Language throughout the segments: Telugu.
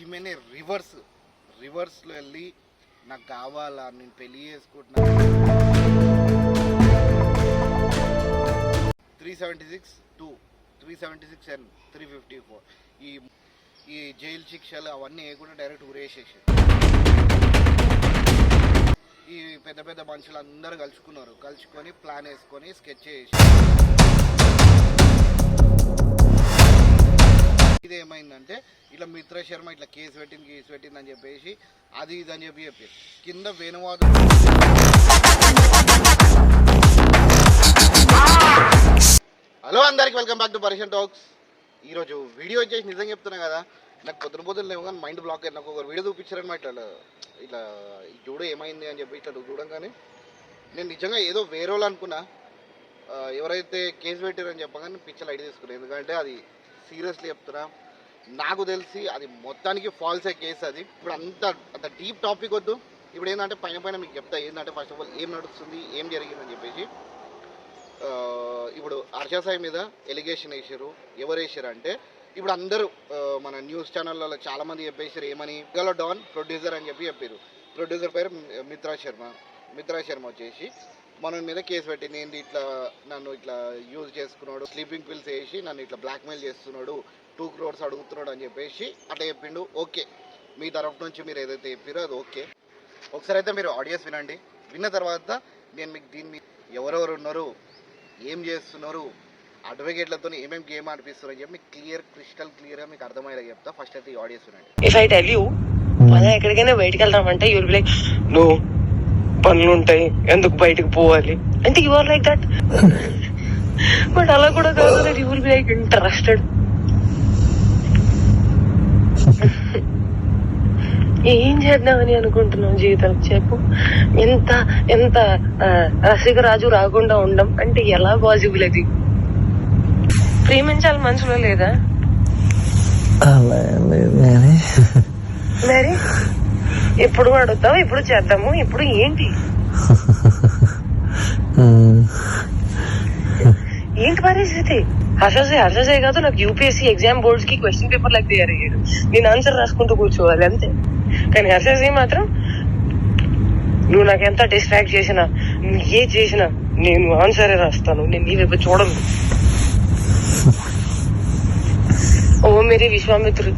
ఈమెనే రివర్స్లో వెళ్ళి నాకు కావాలా, నేను పెళ్లి చేసుకుంటున్నా 376(2), 376(N), 354 ఈ జైలు శిక్షలు అవన్నీ కూడా డైరెక్ట్ ఊరేసేసి ఈ పెద్ద పెద్ద మనుషులు అందరూ కలుసుకొని ప్లాన్ వేసుకొని స్కెచ్ చేసి ఇది ఏమైందంటే ఇట్లా మిత్ర శర్మ ఇట్లా కేసు పెట్టింది అని చెప్పేసి అది ఇది అని చెప్పి కింద వేణువాదం. హలో అందరికి welcome back to Persian talks. ఈరోజు వీడియో వచ్చేసి నిజంగా చెప్తున్నా కదా, నాకు పొద్దున లేవు కానీ మైండ్ బ్లాక్ అయ్యి నాకు ఒక వీడియో చూపించారనమా ఇట్లా చూడు ఏమైంది అని చెప్పి ఇట్లా చూడంగానే నేను నిజంగా ఏదో వేరే వాళ్ళు అనుకున్నా. ఎవరైతే కేసు పెట్టారని చెప్పగానే పిక్చర్ లైట్ తీసుకున్నాను, ఎందుకంటే అది సీరియస్లీ చెప్తున్నా, నాకు తెలిసి అది మొత్తానికి ఫాల్సే కేసు. అది ఇప్పుడు అంత డీప్ టాపిక్ వద్దు. ఇప్పుడు ఏంటంటే పైన మీకు చెప్తా ఏంటంటే ఫస్ట్ ఆఫ్ ఆల్ ఏం నడుస్తుంది, ఏం జరిగిందని చెప్పేసి. ఇప్పుడు హర్ష సాయి మీద ఎలిగేషన్ వేసారు. ఎవరు వేసారు అంటే ఇప్పుడు అందరూ మన న్యూస్ ఛానళ్ళలో చాలామంది చెప్పేసారు ఏమని, గలో డాన్ ప్రొడ్యూసర్ అని చెప్పారు. ప్రొడ్యూసర్ పేరు మిత్రా శర్మ వచ్చేసి మన మీద కేసు పెట్టింది. ఏంటి ఇట్లా నన్ను ఇట్లా యూజ్ చేసుకున్నాడు, స్లీపింగ్ పిల్స్ వేసి నన్ను ఇట్లా బ్లాక్మెయిల్ చేస్తున్నాడు, 2 crores అడుగుతున్నాడు అని చెప్పేసి అట్లా చెప్పిండు. ఓకే, మీ తరఫు నుంచి మీరు ఏదైతే చెప్పారో అది ఓకే. ఒకసారి అయితే మీరు ఆడియోస్ వినండి. విన్న తర్వాత నేను మీకు దీన్ని ఎవరెవరు ఉన్నారు, ఏం చేస్తున్నారు, అడ్వకేట్లతో ఏమేమి గేమ్ ఆడిపిస్తారు అని చెప్పి మీకు క్రిస్టల్ క్లియర్గా మీకు అర్థమయ్యేలా చెప్తా. ఫస్ట్ అయితే ఈ ఆడియోస్ వినండి. ఇఫ్ ఐ టెల్ యూ మనం ఎక్కడికైనా బయటకు వెళ్దామంటే you will be like no పనులు ఉంటాయి ఎందుకు బయటకు పోవాలి అంటే you are like that. But అలా కూడా కాదు, that you will be like interested. ఏం చేద్దామని అనుకుంటున్నావు జీవితం చెప్పు. ఎంత రసికరాజు రాకుండా ఉండం అంటే ఎలా పాసిబుల్? అది ప్రేమించాలి మనసులో లేదా? మరి ఎప్పుడు అడుగుతావు, ఎప్పుడు చేద్దాము, ఇప్పుడు ఏంటి ఏంటి పరిస్థితి? హర్షసే కాదు, నాకు యూపీఎస్సీ ఎగ్జామ్ బోర్డ్స్ కి క్వశ్చన్ పేపర్ లాగా తయారు అయ్యాడు. నేను ఆన్సర్ రాసుకుంటూ కూర్చోవాలి అంతే. కానీ హర్షసే మాత్రం నువ్వు నాకు ఎంత డిస్ట్రాక్ట్ చేసినా, ఏ చేసినా నేను ఆన్సరే రాస్తాను, నేను నీ వైపు చూడను. ఓ మేరీ విశ్వామిత్రుడు.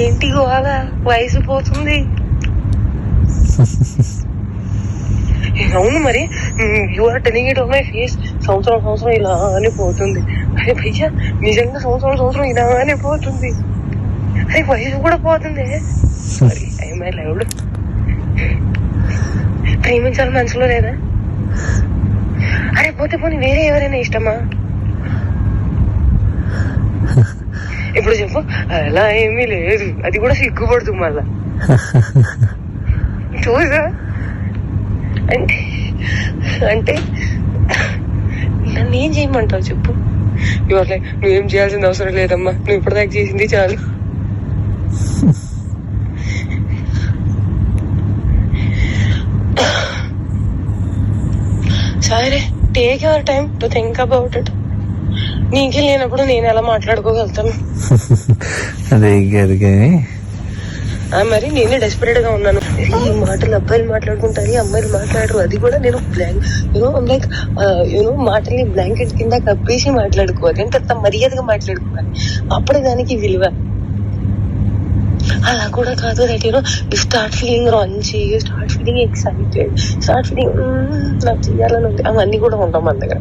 ఏంటి గోగా వయసు పోతుంది. అవును మరి, you are telling it on my face. సంవత్సరం ఇలానే పోతుంది. అరే భయ్యా నిజంగా సంవత్సరం ఇలానే పోతుంది. అరే వయసు కూడా పోతుంది. Sorry I my loved. ప్రేమించాలి మనసులో లేదా? అరే పోతే పోనీ వేరే ఎవరైనా ఇష్టమా? ఇప్పుడు చెప్పు. అలా ఏమీ లేదు, అది కూడా సిగ్గుపడుతుంది మళ్ళా. చూసా అంటే నన్ను ఏం చేయమంటావు చెప్పు? ఇవాళ నువ్వేం చేయాల్సిన అవసరం లేదమ్మా, నువ్వు ఇప్పటిదాకా చేసింది చాలు. సరే, take your time to think about it. నీకే లేనప్పుడు నేను ఎలా మాట్లాడుకోగలుగుతాను? మరి నేనే డెస్పరేట్ గా ఉన్నాను. ఈ మాటలు అబ్బాయిలు మాట్లాడుకుంటారు, అమ్మాయిలు మాట్లాడరు. అది కూడా నేను లైక్ మాటల్ని బ్లాంకెట్ కింద కప్పేసి మాట్లాడుకోవాలి. ఎంత మర్యాదగా మాట్లాడుకోవాలి, అప్పుడే దానికి విలువ. అలా కూడా కాదు that you start feeling raunchy, start feeling excited, start feeling నాకు చేయాలని ఉంది. అవన్నీ కూడా ఉంటాం మన దగ్గర.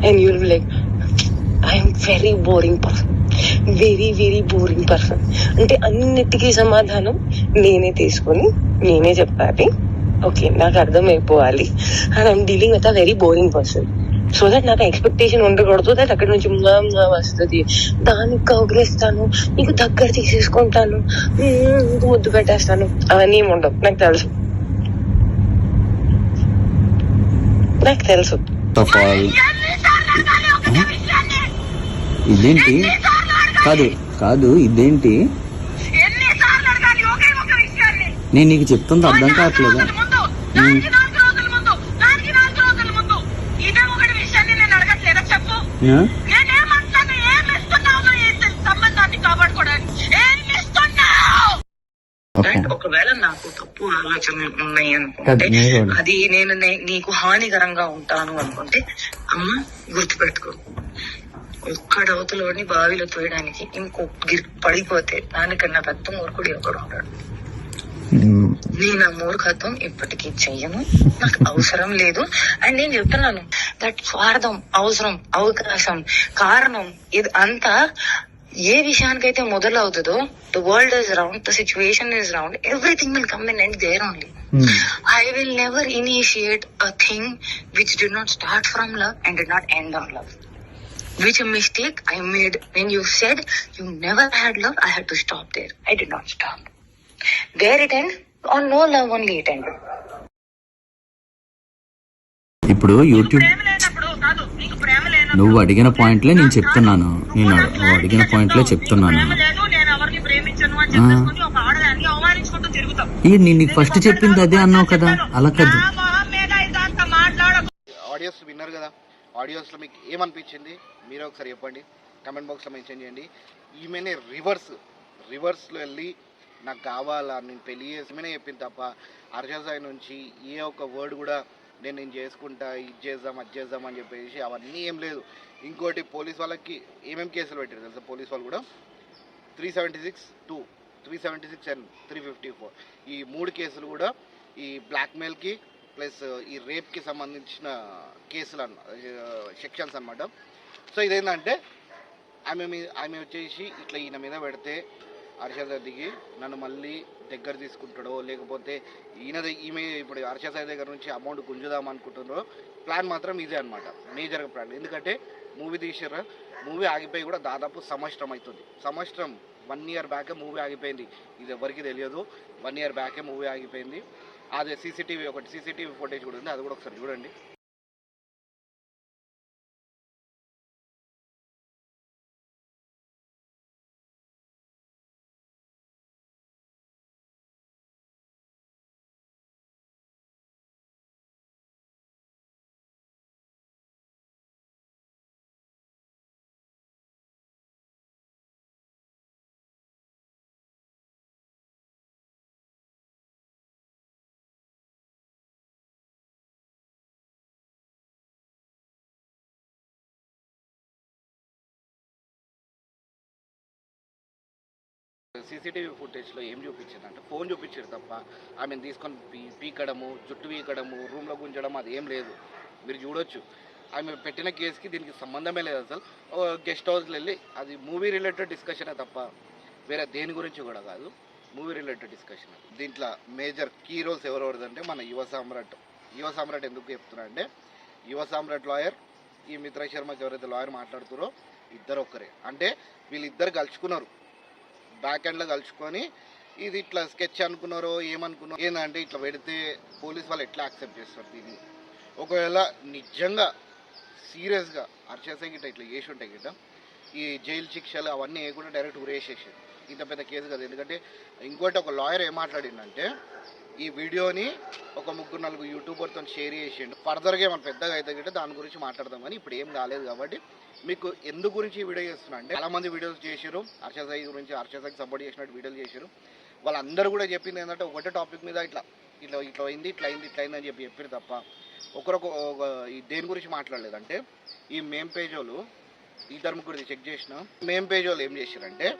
And you will be like I'm very boring person, very boring person. అంటే అన్నిటికీ సమాధానం నేనే తీసుకొని నేనే చెప్పాలి. ఓకే, నాకు అర్థమైపోవాలి. And I'm dealing with a very boring person. So that నాకు ఎక్స్పెక్టేషన్ ఉండకూడదు దట్ అక్కడి నుంచి వస్తుంది, దానికి కౌగిలిస్తాను, నీకు దగ్గర తీసేసుకుంటాను, నీకు ముద్దు పెట్టేస్తాను, అవన్నీ ఏమి ఉండవు. నాకు తెలుసు. ఇదేంటి? కాదు ఇదేంటి? నేను నీకు చెప్తుంది అర్థం కావట్లేదా? నాకు తప్పు ఆలోచనలు ఉన్నాయి అనుకుంటే, అది నేను నీకు హానికరంగా ఉంటాను అనుకుంటే, అమ్మ గుర్తుపెట్టుకో, ఒక్కడ అవతలోని బావిలో తోయడానికి పడిపోతే దానికన్నా పెద్ద మూర్ఖుడు ఎవడు ఉంటాడు. నేను ఆ మూర్ఖత్వం ఇప్పటికీ చెయ్యను, నాకు అవసరం లేదు. అండ్ నేను చెప్తున్నాను, దట్ స్వార్థం, అవసరం, అవకాశం, కారణం ఇది అంతా ఏ విషయానికైతే మొదలవుతుందో, the world is round, the situation is round, everything will come in and there only. I will never initiate a thing which did not start from love and did not end on love. Which a mistake I made when you said you never had love, I had to stop there. I did not stop. Where it end? On no love only it ended. ఇప్పుడు యూట్యూబ్ నువ్వు అడిగిన పాయింట్లే నేను చెప్తున్నాను. నువ్వు అడిగిన పాయింట్లే చెప్తున్నాను. నేను నీకు ఫస్ట్ చెప్పింది అదే అన్నావు కదా, అలా కాదు. ఆడియోస్ విన్నారు కదా, ఆడియోస్లో మీకు ఏమనిపించింది మీరే ఒకసారి చెప్పండి, కమెంట్ బాక్స్లో మెన్షన్ చేయండి. ఈమెనే రివర్స్లో వెళ్ళి నాకు కావాలా, నేను పెళ్లి చేసి చెప్పింది తప్ప హర్ష సాయి నుంచి ఏ ఒక్క వర్డ్ కూడా నేను చేసుకుంటా, ఇది చేద్దాం అది చేద్దాం అని చెప్పేసి అవన్నీ ఏం లేదు. ఇంకోటి పోలీస్ వాళ్ళకి ఏమేమి కేసులు పెట్టారు తెలుసా, పోలీస్ వాళ్ళు కూడా 376(2), 376 and 354 ఈ 3 కేసులు కూడా ఈ బ్లాక్మెయిల్కి ప్లస్ ఈ రేప్కి సంబంధించిన కేసులు సెక్షన్స్ అన్నమాట. సో ఇదేంటంటే ఆమె వచ్చేసి ఇట్లా ఈయన మీద పెడితే హర్ష దిగి నన్ను మళ్ళీ దగ్గర తీసుకుంటాడో, లేకపోతే ఈమె ఇప్పుడు హర్ష సాయి దగ్గర నుంచి అమౌంట్ గుంజుదాం అనుకుంటుందో, ప్లాన్ మాత్రం ఇదే అనమాట, మేజర్గా ప్లాన్. ఎందుకంటే మూవీ తీసారా, మూవీ ఆగిపోయి కూడా దాదాపు సంవత్సరం అవుతుంది. 1 year బ్యాకే మూవీ ఆగిపోయింది. ఇది ఎవరికి తెలియదు, 1 year బ్యాకే మూవీ ఆగిపోయింది. అదే సీసీటీవీ ఫుటేజ్ కూడా ఉంది, అది కూడా ఒకసారి చూడండి. సీసీటీవీ ఫుటేజ్లో ఏం చూపించిందంటే ఫోన్ చూపించారు తప్ప ఆమెను తీసుకొని పీకడము, జుట్టు పీకడము, రూమ్లో గుంజడం అది ఏం లేదు. మీరు చూడొచ్చు, ఆమె పెట్టిన కేసుకి దీనికి సంబంధమే లేదు అసలు. గెస్ట్ హౌస్లో వెళ్ళి అది మూవీ రిలేటెడ్ డిస్కషనే తప్ప వేరే దేని గురించి కూడా కాదు, మూవీ రిలేటెడ్ డిస్కషన్. దీంట్లో మేజర్ కీ రోల్స్ ఎవరెవరిదంటే మన యువ సామ్రాట్ ఎందుకు చెప్తున్నా అంటే, యువ సామ్రాట్ లాయర్, ఈ మిత్రా శర్మకి ఎవరైతే లాయర్ మాట్లాడుతారో ఇద్దరు ఒక్కరే. అంటే వీళ్ళిద్దరు కలుసుకున్నారు, బ్యాక్ ఎండ్లో కలుసుకొని ఇది ఇట్లా స్కెచ్ అనుకున్నారో ఏమనుకున్నారో, ఏంటంటే ఇట్లా పెడితే పోలీస్ వాళ్ళు ఎట్లా యాక్సెప్ట్ చేస్తారు దీన్ని. ఒకవేళ నిజంగా సీరియస్గా హర్షసాయి గిట్ట ఇట్లా చేసి ఉంటాయి గిట్ట, ఈ జైలు శిక్షలు అవన్నీ వేయకుండా డైరెక్ట్ ఉరేసేసారు. ఇంత పెద్ద కేసు కదా. ఎందుకంటే ఇంకోటి ఒక లాయర్ ఏం మాట్లాడిందంటే, ఈ వీడియోని ఒక 3-4 యూట్యూబర్తో షేర్ చేసిండు, ఫర్దర్గా ఏమైనా పెద్దగా అయితే గిట్ట దాని గురించి మాట్లాడదాం. కానీ ఇప్పుడు ఏం కాలేదు కాబట్టి మీకు ఎందు గురించి ఈ వీడియో చేస్తున్నా అంటే, చాలామంది వీడియోస్ చేశారు హర్ష సాయి గురించి, హర్ష సాయికి సపోర్ట్ చేసినట్టు వీడియోలు చేశారు. వాళ్ళందరూ కూడా చెప్పింది ఏంటంటే, ఒకటే టాపిక్ మీద ఇట్లా అయింది అని చెప్పారు తప్ప ఒకరొక దేని గురించి మాట్లాడలేదంటే, ఈ మేమ్ పేజ్ వాళ్ళు 2-3 చెక్ చేసిన మేమ్ పేజ్ వాళ్ళు ఏం చేశారంటే,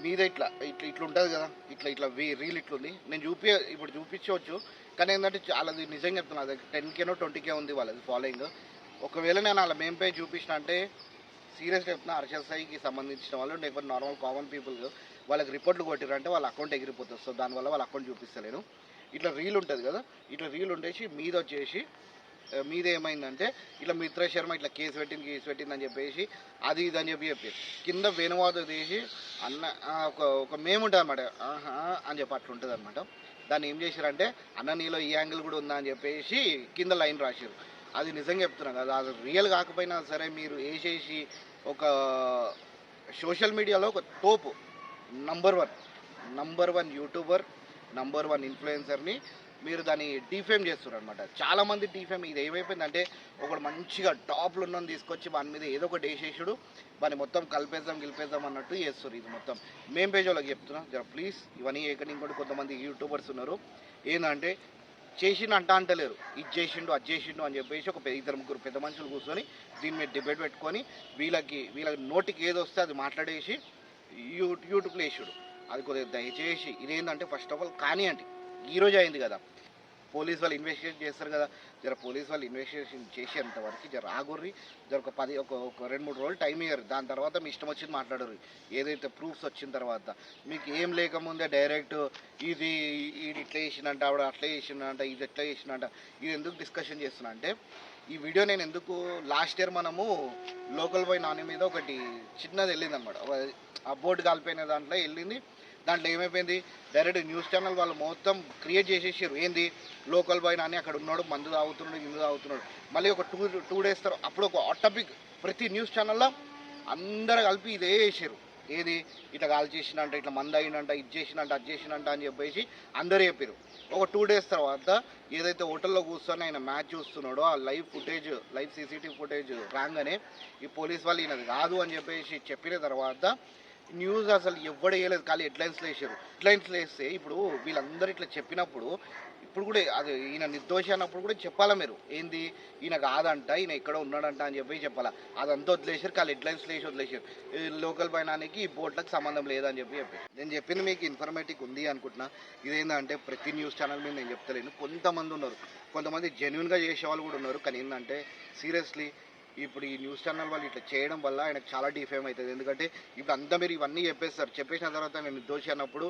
మీద ఇట్లా ఉంటుంది కదా, ఇట్లా రీల్ ఇట్లుంది, నేను ఇప్పుడు చూపించవచ్చు. కానీ ఏంటంటే చాలా నిజంగా చెప్తున్నా, అది 10K 20K ఉంది వాళ్ళది ఫాలోయింగ్. ఒకవేళ నేను అలా మేమ్ పేజ్ చూపించిన అంటే సీరియస్గా చెప్తున్నా, హర్ష సాయికి సంబంధించిన వాళ్ళు, లేకపోతే నార్మల్ కామన్ పీపుల్ వాళ్ళకి రిపోర్ట్లు కొట్టిరంటే వాళ్ళ అకౌంట్ ఎగిరిపోతుంది. సో దానివల్ల వాళ్ళ అకౌంట్ చూపిస్తలేను. ఇట్లా రీల్ ఉంటుంది కదా, ఇట్లా రీల్ ఉండేసి మీద ఏమైందంటే, ఇట్లా మిత్రా శర్మ ఇట్లా కేసు పెట్టిందని చెప్పేసి అది ఇది అని చెప్పారు. కింద వేణువాదం తీసి అన్న ఒక మేము ఉంటుంది అనమాట, అని చెప్పి అట్లా ఉంటుంది అనమాట. దాన్ని ఏం చేశారంటే, అన్న నీలో ఈ యాంగిల్ కూడా ఉందా అని చెప్పేసి కింద లైన్ రాశారు. అది నిజంగా చెప్తున్నాను కదా, అది రియల్ కాకపోయినా సరే మీరు వేసేసి ఒక సోషల్ మీడియాలో ఒక తోపు నంబర్ వన్ యూట్యూబర్, నంబర్ 1 ఇన్ఫ్లుయెన్సర్ని మీరు దాన్ని డిఫేమ్ చేస్తున్నారు అనమాట. చాలామంది డిఫేమ్ ఇది ఏమైపోయిందంటే, ఒకడు మంచిగా టాప్లో ఉన్నని తీసుకొచ్చి వాని మీద ఏదో ఒకటి వేసేసాడు, వాని మొత్తం గెలిపేద్దాం అన్నట్టు చేస్తారు. ఇది మొత్తం మేం పేజ్ వాళ్ళకి చెప్తున్నా, జర ప్లీజ్ ఇవన్నీ ఏకంగా. ఇంకోటి కొంతమంది యూట్యూబర్స్ ఉన్నారు, ఏంటంటే చేసిండు అంటలేరు, ఇది చేసిండు అది చేసిండు అని చెప్పేసి ఒక ఇద్దరు ముగ్గురు పెద్ద మనుషులు కూర్చొని దీని మీద డిబేట్ పెట్టుకొని వీళ్ళకి నోటికి ఏది వస్తే అది మాట్లాడేసి యూట్యూబ్లో వేసాడు. అది కొద్దిగా దయచేసి ఇదేంటంటే ఫస్ట్ ఆఫ్ ఆల్ కానివ్వండి, ఈరోజు అయింది కదా, పోలీస్ వాళ్ళు ఇన్వెస్టిగేషన్ చేస్తారు కదా, జర పోలీస్ వాళ్ళు ఇన్వెస్టిగేషన్ చేసేంతవరకు జర ఆగుర్రి, జర ఒక 2-3 రోజులు టైం ఇయ్యరు. దాని తర్వాత మీ ఇష్టం వచ్చింది మాట్లాడరు. ఏదైతే ప్రూఫ్స్ వచ్చిన తర్వాత మీకు ఏం లేకముందే డైరెక్ట్ ఇది ఇట్లా చేసినంట, ఆవిడ అట్లా చేసినంట, ఇది ఎట్లా చేసినంట, ఇది ఎందుకు డిస్కషన్ చేస్తున్నా అంటే ఈ వీడియో నేను ఎందుకు లాస్ట్ ఇయర్ మనము లోకల్ బాయ్ నాని మీద ఒకటి చిన్నది వెళ్ళింది అనమాట, ఆ బోర్డు కాలిపోయిన దాంట్లో వెళ్ళింది. దాంట్లో ఏమైపోయింది, డైరెక్ట్ న్యూస్ ఛానల్ వాళ్ళు మొత్తం క్రియేట్ చేసేసారు. ఏంది లోకల్ బాయ్ నాని అక్కడ ఉన్నాడు, మందు తాగుతున్నాడు, ఇందు తాగుతున్నాడు. మళ్ళీ ఒక టూ డేస్ తర్వాత అప్పుడు ఒక టాపిక్ ప్రతి న్యూస్ ఛానల్లో అందరూ కలిపి ఇదే వేసారు. ఏది ఇట్లా కాల్ చేసినంట, ఇట్లా మంది అయినంట, ఇది చేసినంట, అది చేసినంట అని చెప్పేసి అందరూ చెప్పారు. ఒక 2 డేస్ తర్వాత ఏదైతే హోటల్లో కూర్చొని ఆయన మ్యాచ్ చూస్తున్నాడో ఆ లైవ్ సీసీటీవీ ఫుటేజ్ రాగానే ఈ పోలీస్ వాళ్ళు ఈయనది కాదు అని చెప్పేసి చెప్పిన తర్వాత న్యూస్ అసలు ఎవడు వేయలేదు, ఖాళీ హెడ్లైన్స్లో వేసారు. హెడ్లైన్స్లో వేస్తే ఇప్పుడు వీళ్ళందరూ ఇట్లా చెప్పినప్పుడు ఇప్పుడు కూడా అది ఈయన నిర్దోషి అన్నప్పుడు కూడా చెప్పాలా మీరు, ఏంది ఈయన కాదంట, ఈయన ఎక్కడ ఉన్నాడంట అని చెప్పి చెప్పాలా. అదంతా వదిలేసారు, ఖాళీ హెడ్లైన్స్లో వేసి వదిలేసారు. లోకల్ బైనానికి ఈ బోట్లకు సంబంధం లేదని చెప్పి నేను చెప్పింది మీకు ఇన్ఫర్మేటివ్ ఉంది అనుకుంటున్నా. ఇదేంటంటే ప్రతి న్యూస్ ఛానల్ మీద నేను చెప్తలేను, కొంతమంది ఉన్నారు, కొంతమంది జెన్యున్గా చేసే వాళ్ళు కూడా ఉన్నారు. కానీ ఏంటంటే సీరియస్లీ ఇప్పుడు ఈ న్యూస్ ఛానల్ వాళ్ళు ఇట్లా చేయడం వల్ల ఆయనకు చాలా డిఫేమ్ అవుతుంది. ఎందుకంటే ఇప్పుడు అంతా మీరు ఇవన్నీ చెప్పేసిన తర్వాత నేను నిర్దోషి అన్నప్పుడు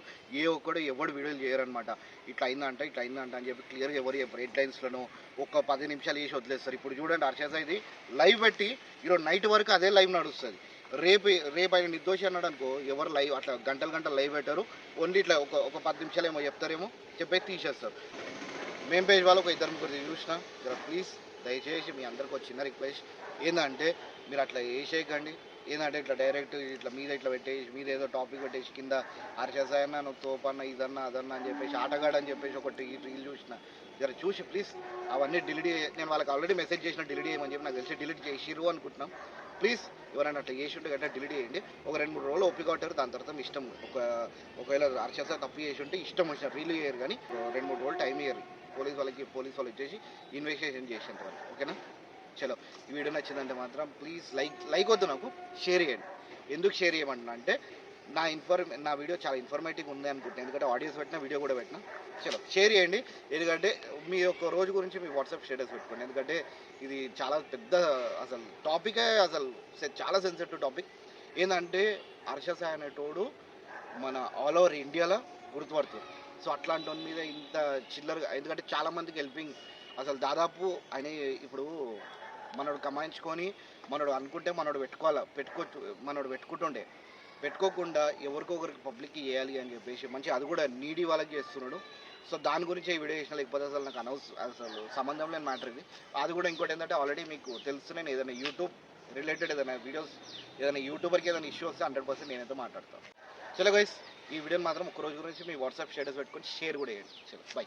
ఎవడు వీడియోలు చేయరనమాట. ఇట్లా అయిందంట అని చెప్పి క్లియర్గా ఎవరు చెప్పారు. హెడ్లైన్స్లను ఒక 10 నిమిషాలు వేసి వదిలేస్తారు. ఇప్పుడు చూడండి హర్షద్ ఇది లైవ్ పెట్టి ఈరోజు నైట్ వరకు అదే లైవ్ నడుస్తుంది. రేపు ఆయన నిర్దోషి అన్నాడు అనుకో, ఎవరు లైవ్ అట్లా గంటలు లైవ్ పెట్టారు. ఓన్లీ ఇట్లా ఒక 10 నిమిషాలు ఏమో చెప్తారేమో, చెప్పేసి తీసేస్తారు. మేము పేజ్ వాళ్ళు ఒక 2-3 చూసినా, ప్లీజ్ దయచేసి మీ అందరికి ఒక చిన్న రిక్వెస్ట్ ఏంటంటే మీరు అట్లా వేసేయకండి. ఏంటంటే ఇట్లా డైరెక్ట్ ఇట్లా ఇట్లా పెట్టేసి మీద ఏదో టాపిక్ పెట్టేసి కింద హర్షసాయన్న నువ్వు తోపన్న ఇదన్నా అదన్నా అని చెప్పేసి ఆటగాడని చెప్పేసి ఒకటి రీల్ చూసిన, జర చూసి ప్లీజ్ అవన్నీ డిలీట్ నేను వాళ్ళకి ఆల్రెడీ మెసేజ్ చేసిన డిలీట్ చేయమని చెప్పి నాకు తెలిసి డిలీట్ చేసిరు అనుకుంటున్నాం. ప్లీజ్ ఎవరైనా అట్లా చేసి ఉంటే గట్రా డిలీట్ చేయండి. ఒక 2-3 రోజులు ఓపిక కొట్టారు, దాని తర్వాత మీ ఇష్టం. ఒకవేళ హర్షస తప్పు చేసి ఉంటే ఇష్టం వచ్చిన రీల్ చేయరు, కానీ 2-3 రోజులు టైం ఇయ్యరు పోలీస్ వాళ్ళు వచ్చేసి ఇన్వెస్టిగేషన్ చేసేంత వరకు. ఓకేనా? చలో, ఈ వీడియో నచ్చిందంటే మాత్రం ప్లీజ్ లైక్ వద్దు, నాకు షేర్ చేయండి. ఎందుకు షేర్ చేయమంటున్నా అంటే నా వీడియో చాలా ఇన్ఫర్మేటివ్ ఉంది అనుకుంటున్నాను, ఎందుకంటే ఆడియోస్ పెట్టినా వీడియో కూడా పెట్టినా. చలో షేర్ చేయండి, ఎందుకంటే మీ యొక్క రోజు గురించి మీ వాట్సాప్ స్టేటస్ పెట్టుకోండి. ఎందుకంటే ఇది చాలా పెద్ద అసలు టాపికే, అసలు చాలా సెన్సిటివ్ టాపిక్. ఏంటంటే హర్షసాయి అనేటోడు మన ఆల్ ఓవర్ ఇండియాలో గుర్తుపడుతుంది. సో అట్లాంటి వాడి మీద ఇంత చిల్లరగా, ఎందుకంటే చాలామందికి హెల్పింగ్ అసలు దాదాపు ఆయన ఇప్పుడు మనోడు కమాయించుకొని మనోడు అనుకుంటే మనోడు పెట్టుకుంటుండే, పెట్టుకోకుండా ఎవరికొకరికి పబ్లిక్కి చేయాలి అని చెప్పేసి మంచి అది కూడా నీడీ వాళ్ళకి చేస్తున్నాడు. సో దాని గురించి ఈ వీడియో చేసిన, లేకపోతే అసలు నాకు అసలు సంబంధం లేని మ్యాటర్ ఇది. అది కూడా ఇంకోటి ఏంటంటే ఆల్రెడీ మీకు తెలుసు, నేను ఏదైనా యూట్యూబ్ రిలేటెడ్ ఏదైనా వీడియోస్ ఏదైనా యూట్యూబర్కి ఏదైనా ఇష్యూ వస్తే 100% నేనైతే మాట్లాడతాను. చలో గైస్, ఈ వీడియోని మాత్రం ఒక రోజు గురించి మీ వాట్సాప్ స్టేటస్ పెట్టుకొని షేర్ కూడా చేయండి. చలో బై.